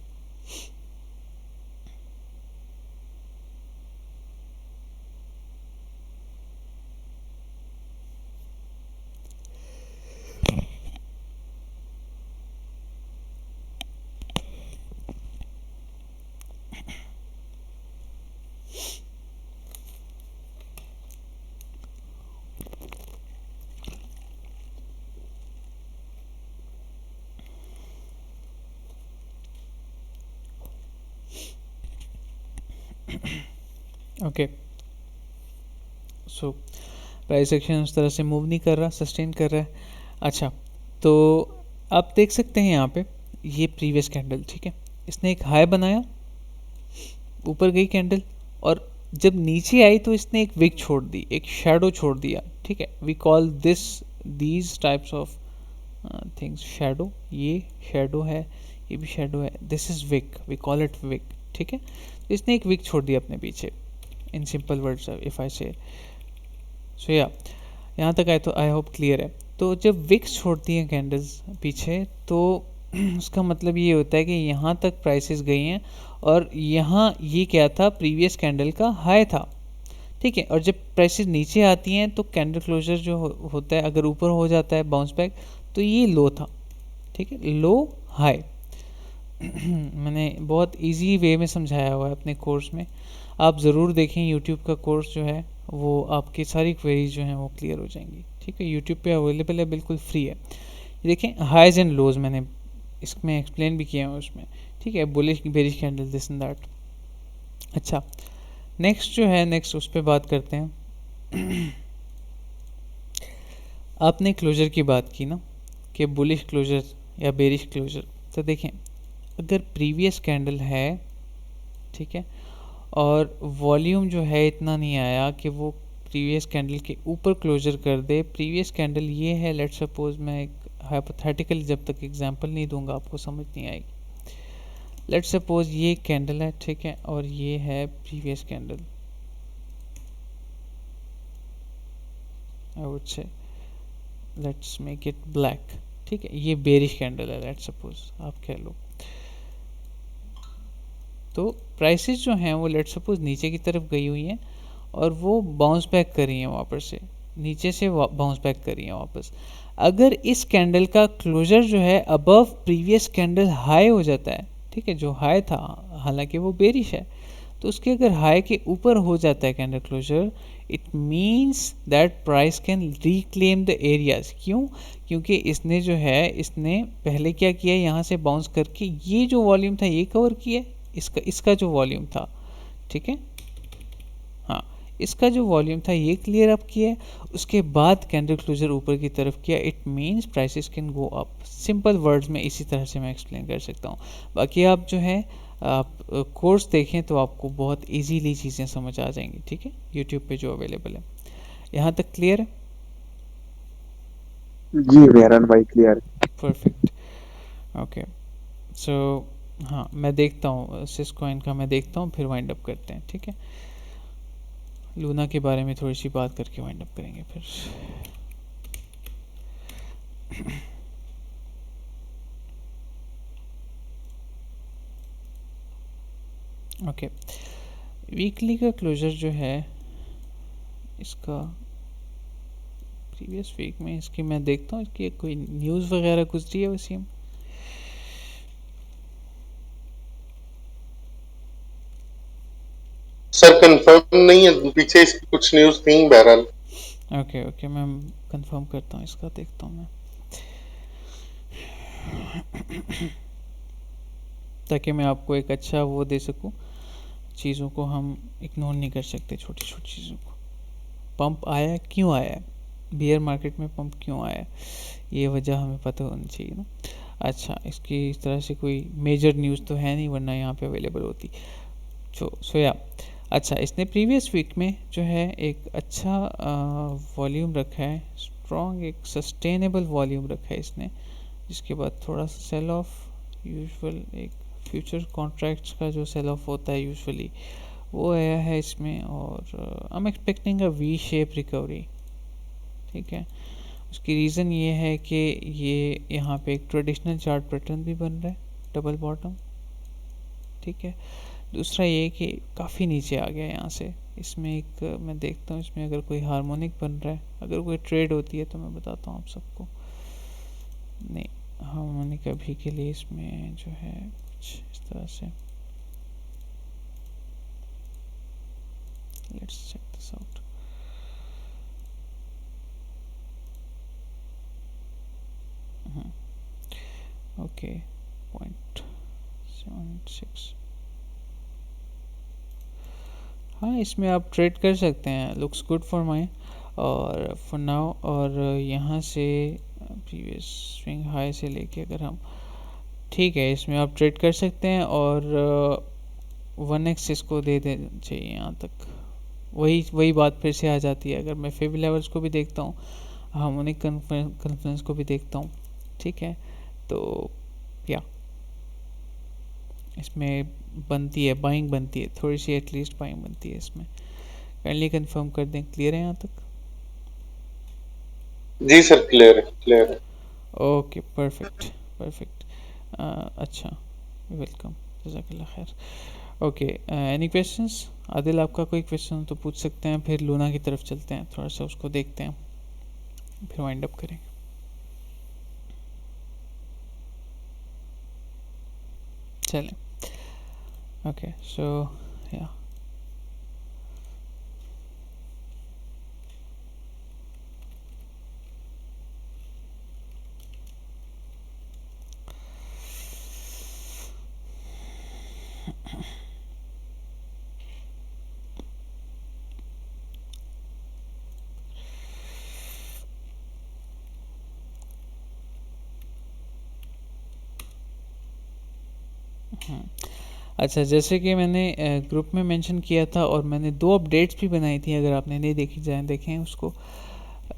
ओके, सो प्राइस एक्शन उस तरह से मूव नहीं कर रहा, सस्टेन कर रहा है। अच्छा, तो आप देख सकते हैं यहाँ पे ये प्रीवियस कैंडल, ठीक है, इसने एक हाई बनाया, ऊपर गई कैंडल, और जब नीचे आई तो इसने एक विक छोड़ दी, एक शैडो छोड़ दिया, ठीक है। We call this these types of things shadow. ये शैडो है, ये भी शैडो है, this is wick, we call it wick, ठीक है। तो इसने एक विक छोड़ दिया अपने पीछे, in simple words if I से। सो या, यहाँ तक आए तो आई होप क्लियर है। तो जब विक्स छोड़ती हैं कैंडल्स पीछे, तो उसका मतलब ये होता है कि यहाँ तक प्राइसेस गई हैं, और यहाँ ये क्या था, प्रीवियस कैंडल का हाई था, ठीक है। और जब प्राइसेस नीचे आती हैं तो कैंडल क्लोजर जो होता है, अगर ऊपर हो जाता है बाउंस बैक, तो ये लो था, ठीक है, लो हाई। मैंने बहुत इजी वे में समझाया हुआ है अपने कोर्स में, आप ज़रूर देखें। यूट्यूब का कोर्स जो है वो आपकी सारी क्वेरीज जो हैं वो क्लियर हो जाएंगी, ठीक है। यूट्यूब पे अवेलेबल है, बिल्कुल फ्री है। देखें, हाइज एंड लोज मैंने इसमें एक्सप्लेन भी किया है उसमें, ठीक है, bullish bearish candle, this and that. अच्छा, नेक्स्ट जो है, नेक्स्ट उस पर बात करते हैं। आपने क्लोजर की बात की ना, कि बुलिश क्लोजर या बेरिश क्लोजर। तो देखें, अगर प्रीवियस कैंडल है, ठीक है, और वॉल्यूम जो है इतना नहीं आया कि वो प्रीवियस कैंडल के ऊपर क्लोजर कर दे। प्रीवियस कैंडल ये है, लेट सपोज, मैं एक हाइपोथेटिकल, जब तक एग्जांपल नहीं दूंगा आपको समझ नहीं आएगी। लेट सपोज ये कैंडल है, ठीक है, और ये है previous candle, I would say let's make it black, ठीक है, ये बेरिश कैंडल है, लेट सपोज आप कह लो। तो प्राइसेस जो हैं वो लेट सपोज नीचे की तरफ गई हुई हैं, और वो बाउंस बैक कर रही हैं वापस से, नीचे से बाउंस बैक कर रही हैं वापस। अगर इस कैंडल का क्लोजर जो है अबव प्रीवियस कैंडल हाई हो जाता है, ठीक है, जो हाई था, हालांकि वो बेरिश है, तो उसके अगर हाई के ऊपर हो जाता है candle closure, it means that price can reclaim the areas. क्यों? क्योंकि इसने जो है, इसने पहले क्या किया, यहाँ से बाउंस करके ये जो वॉल्यूम था ये कवर किया, इसका जो वॉल्यूम था, ठीक है, हाँ, इसका जो वॉल्यूम था ये क्लियर अप किया, उसके बाद कैंडल क्लोजर ऊपर की तरफ किया। It means prices can go up. Simple words में इसी तरह से मैं एक्सप्लेन कर सकता हूँ। बाकी आप जो है, आप कोर्स देखें तो आपको बहुत इजीली चीज़ें समझ आ जाएंगी, ठीक है, यूट्यूब पे जो अवेलेबल है। यहाँ तक क्लियर है? जी मेहरान भाई, क्लियर। Perfect, okay. सो हाँ, मैं देखता हूँ सिस कॉइन का, मैं देखता हूँ, फिर वाइंड अप करते हैं, ठीक है। लूना के बारे में थोड़ी सी बात करके वाइंड अप करेंगे फिर। ओके, वीकली का क्लोजर जो है इसका, प्रीवियस वीक में इसकी मैं देखता हूँ, इसकी कोई न्यूज़ वगैरह गुजरी है वसीम? सर कंफर्म नहीं है, पीछे इसकी कुछ न्यूज़ थी बहरहाल। ओके ओके, मैं कंफर्म करता हूँ, इसका देखता हूँ मैं, ताकि मैं आपको एक अच्छा वो दे सकूँ। चीज़ों को हम इग्नोर नहीं कर सकते, छोटी छोटी चीज़ों को। पंप आया है, क्यों आया है, बियर मार्केट में पंप क्यों आया है, ये वजह हमें पता होनी चाहिए ना। अच्छा, इसकी इस तरह से कोई मेजर न्यूज़ तो है नहीं, वरना यहाँ पे अवेलेबल होती। सोया अच्छा, इसने प्रीवियस वीक में जो है एक अच्छा वॉल्यूम रखा है, स्ट्रॉन्ग एक सस्टेनेबल वॉल्यूम रखा है इसने, जिसके बाद थोड़ा सा सेल ऑफ, यूजुअल एक फ्यूचर कॉन्ट्रैक्ट्स का जो सेल ऑफ होता है यूजुअली, वो आया है इसमें। और I am expecting a V shape recovery, ठीक है। उसकी रीज़न ये है कि ये यहाँ पे एक ट्रेडिशनल चार्ट पैटर्न भी बन रहा है, डबल बॉटम, ठीक है। दूसरा ये कि काफ़ी नीचे आ गया यहाँ से, इसमें एक मैं देखता हूँ, इसमें अगर कोई हार्मोनिक बन रहा है, अगर कोई ट्रेड होती है तो मैं बताता हूँ आप सबको। नहीं, हार्मोनिक अभी के लिए इसमें जो है कुछ इस तरह से, let's check this out. Okay, 0.76, हाँ इसमें आप ट्रेड कर सकते हैं, लुक्स गुड फॉर माई और फॉर नाउ। और यहाँ से प्रीवियस स्विंग हाई से लेके अगर हम, ठीक है, इसमें आप ट्रेड कर सकते हैं। और 1x इसको दे देना चाहिए यहाँ तक। वही बात फिर से आ जाती है, अगर मैं फेव लेवल्स को भी देखता हूँ, हार्मोनिक कन्फ्लुएंस को भी देखता हूँ, ठीक है, तो या इसमें बनती है बाइंग, बनती है थोड़ी सी, एटलीस्ट बाइंग बनती है इसमें। काइंडली कंफर्म कर दें, क्लियर है यहाँ तक? जी सर, क्लियर है, क्लियर है। Okay, perfect perfect. अच्छा, वेलकम, जज़ाकल्लाह खैर। Okay, any questions? आदिल, आपका कोई क्वेश्चन तो पूछ सकते हैं, फिर लूना की तरफ चलते हैं, थोड़ा सा उसको देखते हैं, फिर वाइंड अप करेंगे। चलें, ओके, सो या अच्छा, जैसे कि मैंने ग्रुप में मेंशन किया था, और मैंने 2 अपडेट्स भी बनाई थी, अगर आपने नहीं देखी जाए देखें उसको।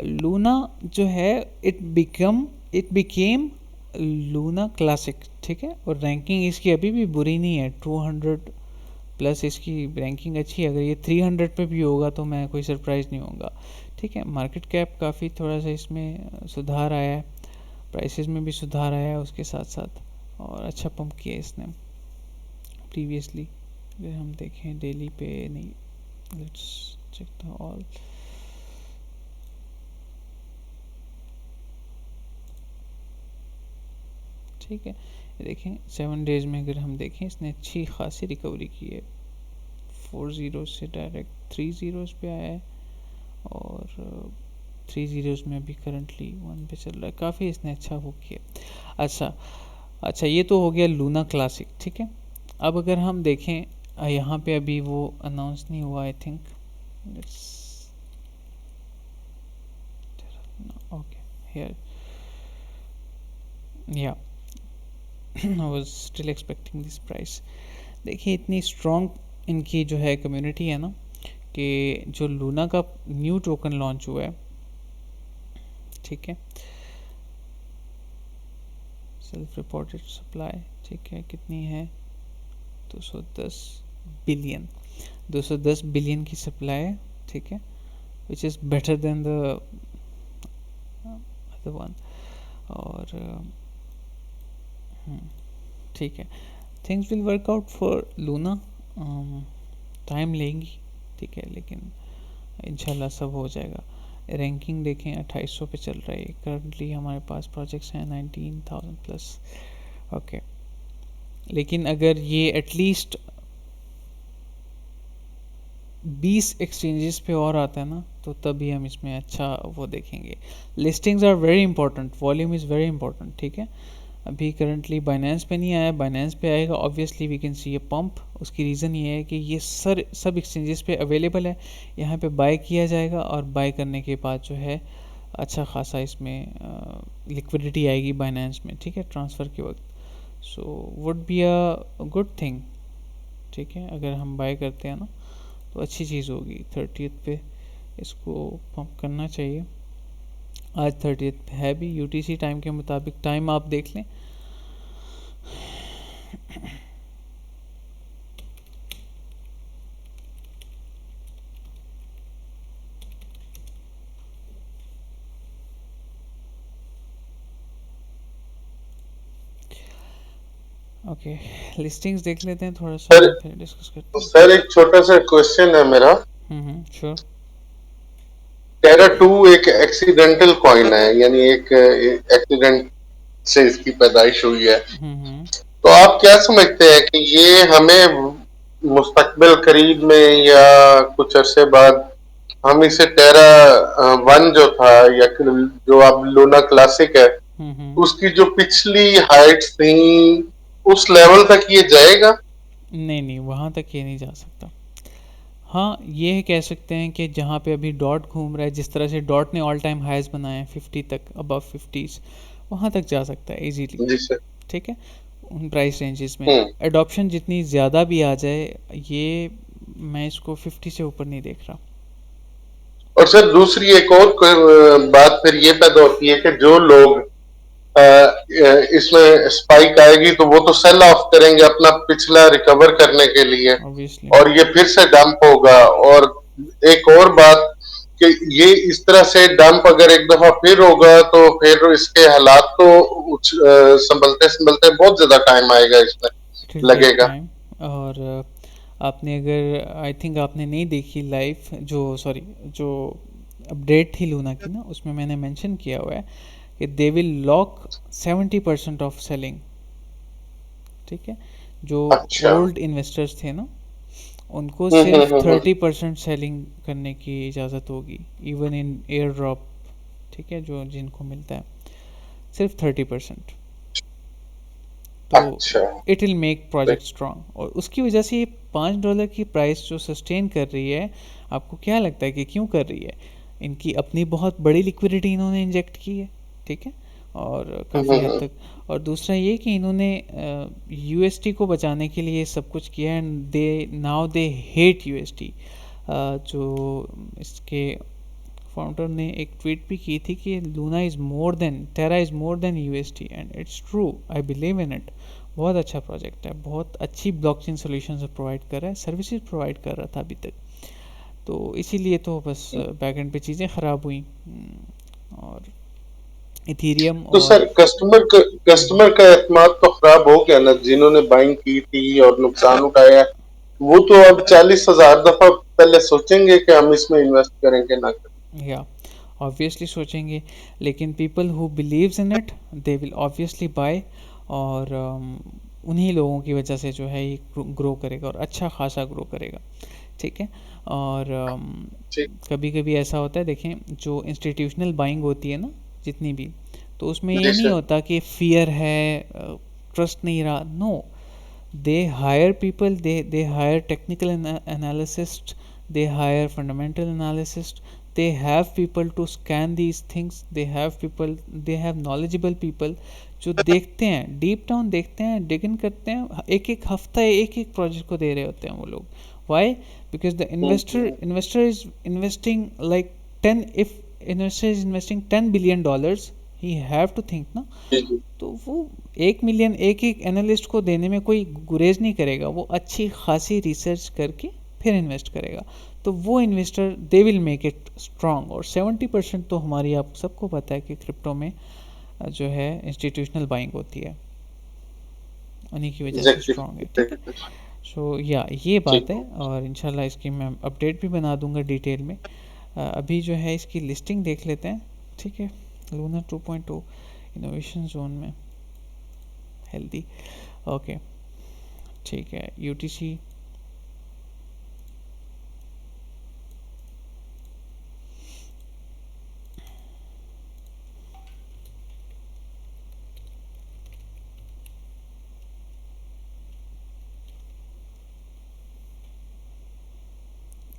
लूना जो है, इट बिकेम लूना क्लासिक, ठीक है, और रैंकिंग इसकी अभी भी बुरी नहीं है, 200 प्लस इसकी रैंकिंग अच्छी है। अगर ये 300 पे भी होगा तो मैं कोई सरप्राइज़ नहीं होगा, ठीक है। मार्केट कैप काफ़ी थोड़ा सा इसमें सुधार आया है, प्राइसेस में भी सुधार आया है उसके साथ साथ, और अच्छा पंप किया इसने प्रीवियसली। अगर हम देखें डेली पे, नहीं, लेट्स चेक द ऑल, ठीक है। देखें 7 डेज में अगर हम देखें, इसने अच्छी खासी रिकवरी की है, 4 ज़ीरोज़ से डायरेक्ट 3 ज़ीरोज़ पे आया है, और 3 ज़ीरोज़ में अभी करंटली 1 पे चल रहा है, काफ़ी इसने अच्छा वो किया। अच्छा, ये तो हो गया लूना क्लासिक, ठीक है। अब अगर हम देखें, यहाँ पे अभी वो अनाउंस नहीं हुआ, आई थिंक, ओके, हियर, या I was still expecting this price. देखिए, इतनी स्ट्रॉन्ग इनकी जो है कम्युनिटी है ना, कि जो लूना का न्यू टोकन लॉन्च हुआ है, ठीक है, सेल्फ रिपोर्टेड सप्लाई, ठीक है, कितनी है, 210 बिलियन, 210 बिलियन की सप्लाई है, ठीक है, which is better than the other one. और ठीक है, things will work out for Luna, time लेंगी, ठीक है, लेकिन इंशाल्लाह सब हो जाएगा। रैंकिंग देखें 2800 पे चल रहा है करंटली, हमारे पास प्रोजेक्ट्स हैं 19,000 प्लस। ओके, लेकिन अगर ये एटलीस्ट 20 एक्सचेंजेस पे और आता है ना, तो तभी हम इसमें अच्छा वो देखेंगे। Listings are very important, volume is very important, ठीक है। अभी करंटली बाइनेंस पे नहीं आया, बाइनेंस पे आएगा obviously we can see a pump. उसकी रीज़न ये है कि ये सब एक्सचेंजेस पे अवेलेबल है, यहाँ पे बाय किया जाएगा और बाय करने के बाद जो है अच्छा खासा इसमें लिक्विडिटी आएगी बाइनेंस में, ठीक है, ट्रांसफ़र के वक्त। So would be a good thing, ठीक है, अगर हम बाय करते हैं ना तो अच्छी चीज़ होगी। 30th पे इसको पंप करना चाहिए। आज 30th है भी, यूटीसी टाइम के मुताबिक, टाइम आप देख लें। ओके, लिस्टिंग्स देख लेते हैं थोड़ा सा, सर फिर डिस्कस करते हैं। सर एक छोटा सा क्वेश्चन है मेरा। श्योर। टेरा 2 एक एक्सीडेंटल कॉइन है, यानी एक एक्सीडेंट से इसकी पैदाइश हुई है। हम्म। तो आप क्या समझते हैं कि ये हमें मुस्तकबिल करीब में या कुछ अरसे बाद हम इसे टेरा 1 जो था या जो अब लूना क्लासिक है, उसकी जो पिछली हाइट्स थी उस लेवल तक ये जाएगा? नहीं नहीं, वहाँ तक ये नहीं जा सकता। हाँ, ये कह सकते हैं कि जहाँ पे अभी डॉट घूम रहा है, जिस तरह से डॉट ने ऑल टाइम हाइज बनाए हैं 50 तक, अबव 50s, वहाँ तक जा सकता है इजीली, जी सर। ठीक है, उन प्राइस रेंजेस में। हम्म। एडॉप्शन जितनी ज़्यादा भी आ जाए, ये मैं इसको 50 से ऊपर नहीं देख रहा। और सर दूसरी एक और बात फिर ये पैदा होती है कि जो लोग इसमें स्पाइक आएगी तो वो तो सेल ऑफ करेंगे अपना पिछला रिकवर करने के लिए, ऑब्वियसली। और ये फिर से डंप होगा। और एक और बात कि ये इस तरह से डंप अगर एक दफा फिर होगा तो फिर इसके हालात तो संभलते संभलते बहुत ज्यादा टाइम आएगा, इसमें लगेगा। टाइम। और आपने अगर, आई थिंक आपने नहीं देखी लाइव, जो सॉरी जो अपडेट थी लूना की ना, उसमें मैंने मेंशन किया हुआ है कि they will lock 70% of selling, ठीक है। जो अच्छा। ओल्ड इन्वेस्टर्स थे ना, उनको सिर्फ 30% सेलिंग करने की इजाज़त होगी, इवन इन एयर ड्रॉप, ठीक है, जो जिनको मिलता है सिर्फ 30%। तो अच्छा। It will make project strong, और उसकी वजह से ये $5 की प्राइस जो सस्टेन कर रही है, आपको क्या लगता है कि क्यों कर रही है? इनकी अपनी बहुत बड़ी लिक्विडिटी इन्होंने इंजेक्ट की है, ठीक है, और काफ़ी हद तक। और दूसरा ये कि इन्होंने यूएसटी को बचाने के लिए सब कुछ किया, एंड दे हेट यूएसटी। जो इसके फाउंडर ने एक ट्वीट भी की थी कि Luna is more than, Terra is more than UST, and it's true, I believe in it. बहुत अच्छा प्रोजेक्ट है, बहुत अच्छी ब्लॉकचेन सॉल्यूशंस प्रोवाइड कर रहा है, सर्विसेज प्रोवाइड कर रहा था अभी तक। तो इसीलिए तो बस बैकएंड पे चीज़ें ख़राब हुई। और इथीरियम तो और सर कस्टमर का एतमाद तो खराब हो गया ना, जिन्होंने बाइंग की थी और नुकसान उठाया, वो तो अब 40,000 दफा पहले सोचेंगे कि हम इसमें इन्वेस्ट करेंगे ना करें। या ऑब्वियसली सोचेंगे, लेकिन people who believes in it they will obviously buy. और उन्हीं लोगों की वजह से जो है ये ग्रो करेगा, और अच्छा खासा ग्रो करेगा, ठीक है। और ठीक। कभी कभी ऐसा होता है, देखें, जो इंस्टीट्यूशनल बाइंग होती है ना जितनी भी, तो उसमें ये जी नहीं सर। होता कि फियर है, ट्रस्ट नहीं रहा, no, they hire people, they hire technical analysts, they hire fundamental analysts, they have people to scan these things, they have people, they have knowledgeable people जो देखते हैं, डीप डाउन देखते हैं, डिग इन करते हैं, एक एक हफ्ता एक एक प्रोजेक्ट को दे रहे होते हैं वो लोग। Why? Because the investor is investing like 10, if investor is investing $10 billion, he have to think ना। तो वो 1 मिलियन एक एक एनालिस्ट को देने में कोई गुरेज नहीं करेगा, वो अच्छी खासी रिसर्च करके फिर इन्वेस्ट करेगा। तो वो investor they will make it strong. और 70% तो हमारी, आप सबको पता है कि क्रिप्टो में जो है इंस्टीट्यूशनल बाइंग होती है, उन्हीं की वजह से स्ट्रॉन्ग है, ठीक है। सो या ये बात है, और इंशाल्लाह इसकी मैं अपडेट भी बना दूंगा डिटेल में। अभी जो है इसकी लिस्टिंग देख लेते हैं, ठीक है। लूना 2.2 इनोवेशन जोन में हेल्दी, ओके ठीक है। यूटीसी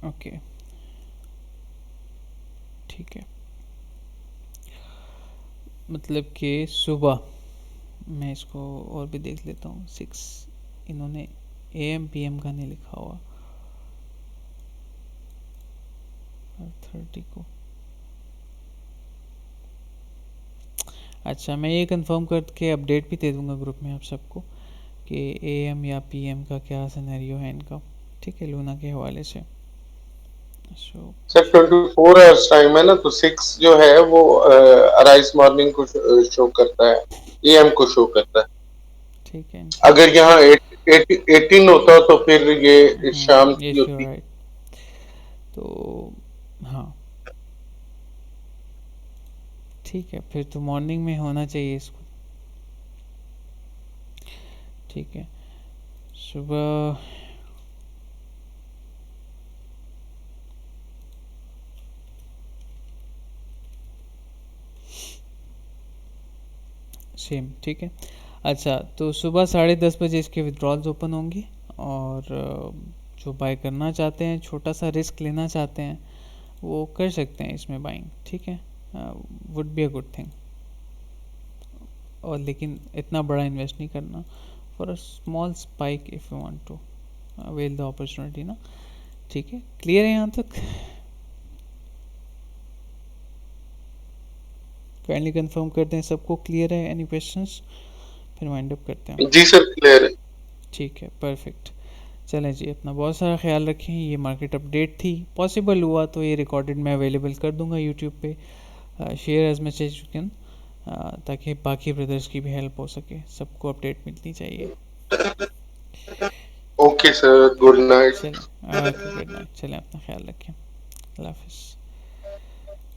ओके ठीक है। मतलब कि सुबह मैं इसको और भी देख लेता हूँ। 6 इन्होंने AM PM का नहीं लिखा हुआ, 30 को। अच्छा, मैं ये कंफर्म करके अपडेट भी दे दूंगा ग्रुप में आप सबको कि AM या PM का क्या सिनेरियो है इनका, ठीक है, लूना के हवाले से। सर 24 आवर्स टाइम है ना, तो 6 जो है वो अराइज मॉर्निंग को शो करता है, AM को शो करता है। ठीक है, अगर यहाँ 18 होता तो फिर ये शाम ये की श्योर होती। राइट। तो हाँ ठीक है, फिर तो मॉर्निंग में होना चाहिए इसको, ठीक है। सुबह सेम, ठीक है। अच्छा, तो सुबह 10:30 बजे इसके विड्रॉल्स ओपन होंगी, और जो बाय करना चाहते हैं, छोटा सा रिस्क लेना चाहते हैं, वो कर सकते हैं इसमें बाइंग, ठीक है। Would be a good thing. और लेकिन इतना बड़ा इन्वेस्ट नहीं करना, for a small spike if you want to avail the opportunity ना, ठीक है। क्लियर है यहाँ तक? काइंडली कंफर्म करते हैं सबको क्लियर है, एनी क्वेश्चंस, फिर वाइंड अप करते हैं। जी सर क्लियर है। ठीक है, परफेक्ट। चलें जी, अपना बहुत सारा ख्याल रखें। ये मार्केट अपडेट थी, पॉसिबल हुआ तो ये रिकॉर्डेड मैं अवेलेबल कर दूंगा यूट्यूब पे। Share as much as you can, ताकि बाकी ब्रदर्स की भी हेल्प हो सके, सबको अपडेट मिलनी चाहिए। Okay sir, good night. चलें, ओके गुड नाइट। चलें, अपना ख्याल रखें। अल्लाह हाफिज़।